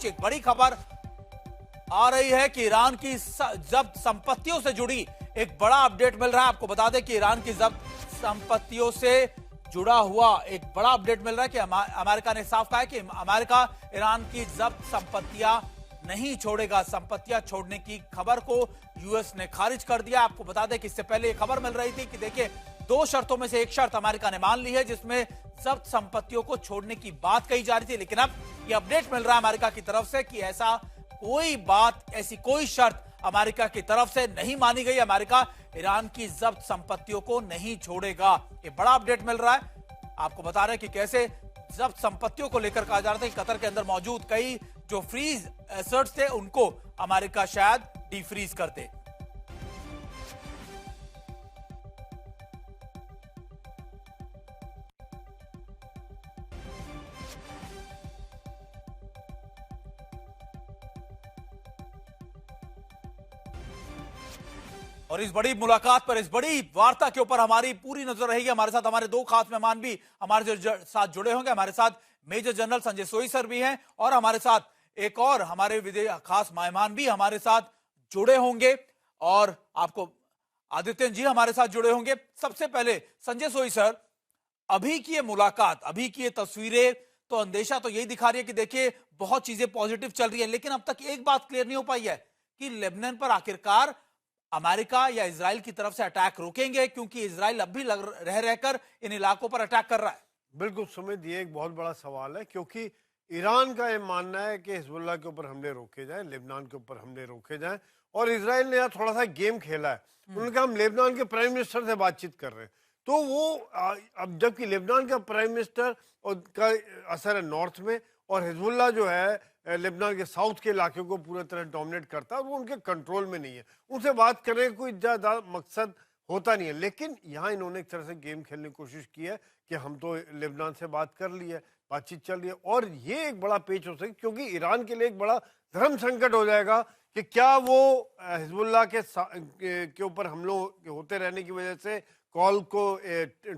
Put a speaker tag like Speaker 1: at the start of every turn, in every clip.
Speaker 1: बीच एक बड़ी खबर आ रही है कि ईरान की जब्त संपत्तियों से जुड़ी एक बड़ा अपडेट मिल रहा है। आपको बता दें कि ईरान की जब्त संपत्तियों से जुड़ा हुआ एक बड़ा अपडेट मिल रहा है कि अमेरिका ने साफ कहा है कि अमेरिका ईरान की जब्त संपत्तियां नहीं छोड़ेगा। संपत्तियां छोड़ने की खबर को यूएस ने खारिज कर दिया। आपको बता दें कि इससे पहले यह खबर मिल रही थी कि देखिए 2 शर्तों में से एक शर्त अमेरिका ने मान ली है, जिसमें जब्त संपत्तियों को छोड़ने की बात कही जा रही थी। लेकिन अब यह अपडेट मिल रहा है अमेरिका की तरफ से कि ऐसी कोई शर्त अमेरिका की तरफ से नहीं मानी गई। अमेरिका ईरान की जब्त संपत्तियों को नहीं छोड़ेगा। ये बड़ा अपडेट मिल रहा है। आपको बता रहे हैं कि कैसे जब्त संपत्तियों को लेकर कहा जा रहा था कि कतर के अंदर मौजूद कई जो फ्रीज एसेट्स थे उनको अमेरिका शायद डीफ्रीज कर दे। और इस बड़ी मुलाकात पर, इस बड़ी वार्ता के ऊपर हमारी पूरी नजर रहेगी। हमारे साथ हमारे 2 खास मेहमान भी हमारे साथ जुड़े होंगे। हमारे साथ मेजर जनरल संजय सोई सर भी हैं और हमारे साथ एक और हमारे खास मेहमान भी हमारे साथ जुड़े होंगे और आपको आदित्य जी हमारे साथ जुड़े होंगे। सबसे पहले संजय सोई सर, अभी की ये मुलाकात, अभी की ये तस्वीरें तो अंदेशा तो यही दिखा रही है कि देखिए बहुत चीजें पॉजिटिव चल रही है, लेकिन अब तक एक बात क्लियर नहीं हो पाई है कि लेबनान पर आखिरकार अमेरिका या इजराइल की तरफ से अटैक रोकेंगे, क्योंकि इजराइल अब भी रहकर इन इलाकों पर अटैक कर रहा है।
Speaker 2: बिल्कुल सुमित, ये एक बहुत बड़ा सवाल है, क्योंकि ईरान का ये मानना है कि हिजबुल्लाह के ऊपर हमले रोके जाएं, लेबनान के ऊपर हमले रोके जाएं, और इजराइल ने यहाँ थोड़ा सा गेम खेला है। उन्होंने कहा हम लेबनान के प्राइम मिनिस्टर से बातचीत कर रहे हैं, तो वो अब जबकि लेबनान का प्राइम मिनिस्टर और का असर है नॉर्थ में, और हिजबुल्लाह जो है लेबनान के साउथ के इलाके को पूरी तरह डोमिनेट करता है और वो उनके कंट्रोल में नहीं है। उनसे बात करने का कोई ज़्यादा मकसद होता नहीं है, लेकिन यहाँ इन्होंने एक तरह से गेम खेलने की कोशिश की है कि हम तो लेबनान से बात कर ली है, बातचीत चल रही है, और ये एक बड़ा पेच हो सकता है, क्योंकि ईरान के लिए एक बड़ा धर्म संकट हो जाएगा कि क्या वो हिजबुल्लाह के ऊपर हमलों होते रहने की वजह से कॉल को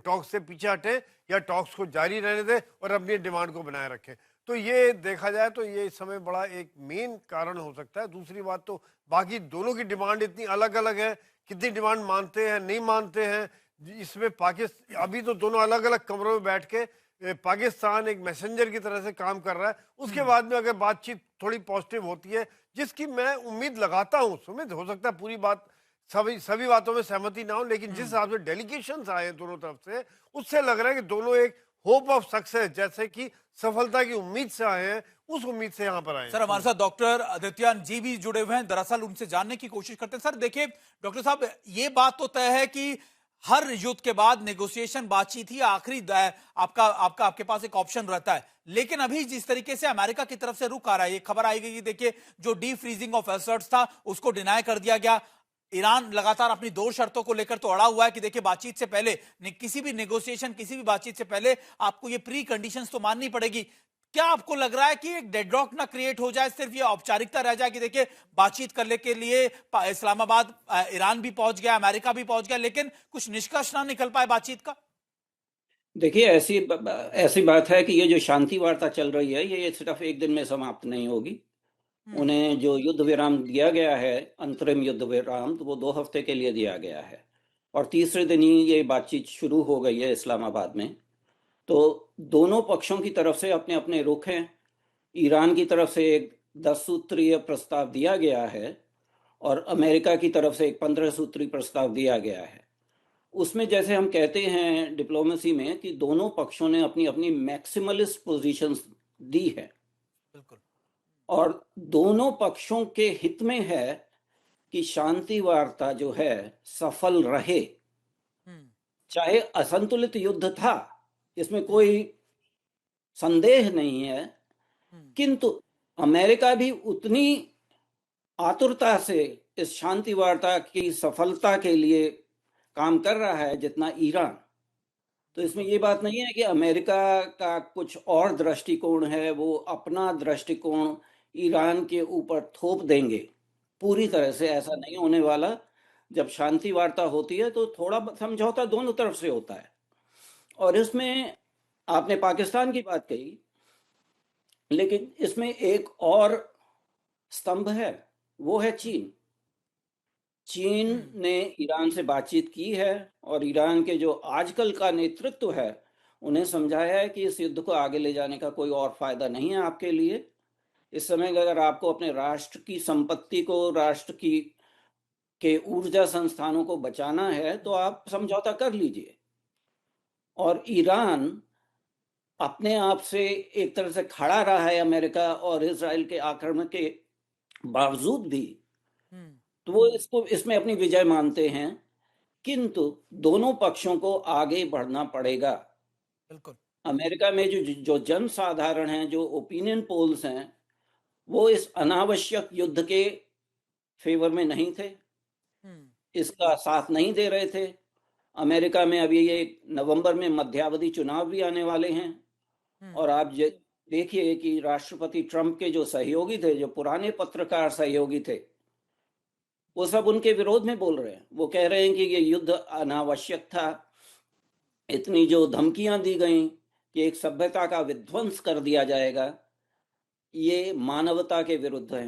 Speaker 2: टॉक्स से पीछे हटे या टॉक्स को जारी रहने दें और अपनी डिमांड को बनाए रखें। तो ये देखा जाए तो ये इस समय बड़ा एक मेन कारण हो सकता है। दूसरी बात तो बाकी दोनों की डिमांड इतनी अलग अलग है, कितनी डिमांड मानते हैं नहीं मानते हैं, इसमें पाकिस्तान अभी तो दोनों अलग अलग कमरों में बैठ के पाकिस्तान एक मैसेंजर की तरह से काम कर रहा है। उसके बाद में अगर बातचीत थोड़ी पॉजिटिव होती है, जिसकी मैं उम्मीद लगाता हूँ, सुमित, हो सकता है पूरी बात सभी बातों में सहमति ना हो, लेकिन जिस हिसाब से डेलीगेशंस आए हैं दोनों तरफ से, उससे लग रहा है कि दोनों एक होप ऑफ सक्सेस, जैसे कि सफलता की उम्मीद से आए हैं, उस उम्मीद से यहाँ पर आए हैं।
Speaker 1: सर हमारे साथ डॉक्टर आदित्यान जी भी जुड़े हुए हैं, दरअसल उनसे जानने की कोशिश करते हैं। सर देखिए डॉक्टर साहब, ये बात तो तय है कि हर युद्ध के बाद नेगोशिएशन, बातचीत ही आखिरी आपके पास एक ऑप्शन रहता है, लेकिन अभी जिस तरीके से अमेरिका की तरफ से रुख आ रहा है, ये खबर आई गई देखिए जो डी फ्रीजिंग ऑफ एसेट्स था उसको डिनाई कर दिया गया। ईरान लगातार अपनी 2 शर्तों को लेकर तो अड़ा हुआ है कि देखिए बातचीत से पहले, किसी भी नेगोशिएशन, किसी भी बातचीत से पहले आपको ये प्री कंडीशंस तो माननी पड़ेगी। क्या आपको लग रहा है कि एक डेडलॉक ना क्रिएट हो जाए, सिर्फ ये औपचारिकता रह जाए कि देखिए बातचीत करने के लिए इस्लामाबाद, ईरान भी पहुंच गया, अमेरिका भी पहुंच गया, लेकिन कुछ निष्कर्ष ना निकल पाए बातचीत का?
Speaker 3: देखिए, ऐसी बात है कि ये जो शांति वार्ता चल रही है, ये सिर्फ एक दिन में समाप्त नहीं होगी। उन्हें जो युद्ध विराम दिया गया है, अंतरिम युद्ध विराम, तो वो 2 हफ्ते के लिए दिया गया है, और तीसरे दिन ही ये बातचीत शुरू हो गई है इस्लामाबाद में। तो दोनों पक्षों की तरफ से अपने अपने रुख हैं। ईरान की तरफ से एक 10 सूत्रीय प्रस्ताव दिया गया है और अमेरिका की तरफ से एक 15 सूत्री प्रस्ताव दिया गया है। उसमें जैसे हम कहते हैं डिप्लोमेसी में कि दोनों पक्षों ने अपनी अपनी मैक्सिमलिस्ट पोजीशंस दी है,
Speaker 1: बिल्कुल,
Speaker 3: और दोनों पक्षों के हित में है कि शांति वार्ता जो है सफल रहे। चाहे असंतुलित युद्ध था, इसमें कोई संदेह नहीं है, किंतु अमेरिका भी उतनी आतुरता से इस शांति वार्ता की सफलता के लिए काम कर रहा है जितना ईरान। तो इसमें ये बात नहीं है कि अमेरिका का कुछ और दृष्टिकोण है, वो अपना दृष्टिकोण ईरान के ऊपर थोप देंगे। पूरी तरह से ऐसा नहीं होने वाला। जब शांति वार्ता होती है तो थोड़ा समझौता दोनों तरफ से होता है। और इसमें आपने पाकिस्तान की बात कही, लेकिन इसमें एक और स्तंभ है, वो है चीन। चीन ने ईरान से बातचीत की है और ईरान के जो आजकल का नेतृत्व है उन्हें समझाया है कि इस युद्ध को आगे ले जाने का कोई और फायदा नहीं है आपके लिए। इस समय अगर आपको अपने राष्ट्र की संपत्ति को, राष्ट्र की के ऊर्जा संस्थानों को बचाना है तो आप समझौता कर लीजिए। और ईरान अपने आप से एक तरह से खड़ा रहा है अमेरिका और इजराइल के आक्रमण के बावजूद भी, तो वो इसको इसमें अपनी विजय मानते हैं। किंतु दोनों पक्षों को आगे बढ़ना पड़ेगा।
Speaker 1: बिल्कुल।
Speaker 3: अमेरिका में जो जन साधारण हैं, जो ओपिनियन पोल्स हैं, वो इस अनावश्यक युद्ध के फेवर में नहीं थे, इसका साथ नहीं दे रहे थे। अमेरिका में अभी ये नवंबर में मध्यावधि चुनाव भी आने वाले हैं और आप देखिए कि राष्ट्रपति ट्रंप के जो सहयोगी थे, जो पुराने पत्रकार सहयोगी थे, वो सब उनके विरोध में बोल रहे हैं। वो कह रहे हैं कि ये युद्ध अनावश्यक था। इतनी जो धमकियां दी गई कि एक सभ्यता का विध्वंस कर दिया जाएगा, ये मानवता के विरुद्ध है।